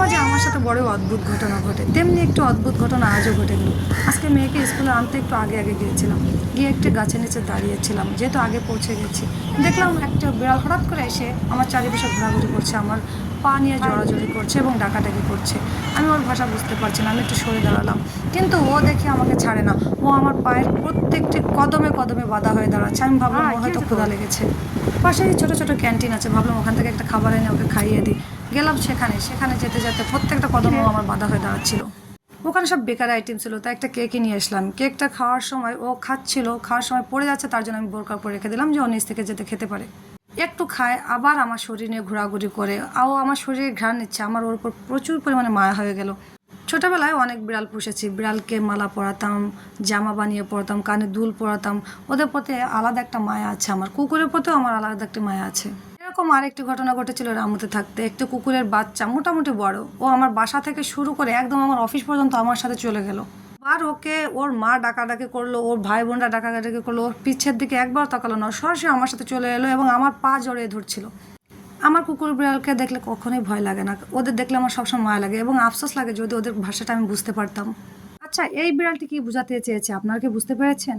মাঝে আমার সাথে বড় অদ্ভুত ঘটনা ঘটে, তেমনি একটু অদ্ভুত ঘটনা আজও ঘটে গেল। আজকে মেয়েকে স্কুলে আনতে একটু আগে আগে গিয়েছিলাম, গিয়ে একটি গাছের নিচে দাঁড়িয়েছিলাম, যেহেতু আগে পৌঁছে গেছি। দেখলাম একটা বিড়াল হঠাৎ করে এসে আমার চারিপাশে ঘোরাঘুরি করছে, আমার পা নিয়ে জড়াজড়ি করছে এবং ডাকাডাকি করছে। আমি ওর ভাষা বুঝতে পারছি না, আমি একটু সরে দাঁড়ালাম, কিন্তু ও দেখে আমাকে ছাড়ে না। ও আমার পায়ের প্রত্যেকটি কদমে কদমে বাধা হয়ে দাঁড়াচ্ছে। আমি ভাবলাম ও হয়তো ক্ষুধা লেগেছে। পাশেই ছোটো ছোটো ক্যান্টিন আছে, ভাবলাম ওখান থেকে একটা খাবার এনে ওকে খাইয়ে দিই। গেলাম সেখানে, সেখানে যেতে যেতে প্রত্যেকটা কদমও আমার বাধা হয়ে দাঁড়াচ্ছিল। ওখানে সব বেকার আইটেম ছিল, তাই একটা কেকই নিয়ে আসলাম। কেকটা খাওয়ার সময় ও খাচ্ছিল, খাওয়ার সময় পড়ে যাচ্ছে, তার জন্য আমি বোরকা পরে রেখে দিলাম যে ও নিচ থেকে যেতে খেতে পারে। একটু খায়, আবার আমার শরীর নিয়ে ঘোরাঘুরি করে, ও আমার শরীরে ঘ্রাণ নিচ্ছে। আমার ওর উপর প্রচুর পরিমাণে মায়া হয়ে গেল। ছোটবেলায় অনেক বিড়াল পুষেছি, বিড়ালকে মালা পরাতাম, জামা বানিয়ে পরাতাম, কানে দুল পরাতাম। ওদের প্রতি আলাদা একটা মায়া আছে আমার। কুকুরের প্রতিও আমার আলাদা একটা মায়া আছে। এরকম আরেকটি ঘটনা ঘটেছিল রামুতে থাকতে। একটি কুকুরের বাচ্চা, মোটামুটি বড়, ও আমার বাসা থেকে শুরু করে একদম আমার অফিস পর্যন্ত আমার সাথে চলে গেল। আর ওকে ওর মা ডাকাডাকি করলো, ওর ভাই বোনরা ডাকাডাকি করলো, ওর পিছের দিকে একবার তাকালো না, সরাসরি আমার সাথে চলে এলো এবং আমার পা জড়িয়ে ধরছিল। আমার কুকুর বিড়ালকে দেখলে কখনোই ভয় লাগে না, ওদের দেখলে আমার সবসময় মায়া লাগে এবং আফসোস লাগে যদি ওদের ভাষাটা আমি বুঝতে পারতাম। আচ্ছা, এই বিড়ালটি কি বোঝাতে চেয়েছে আপনারা কি বুঝতে পেরেছেন?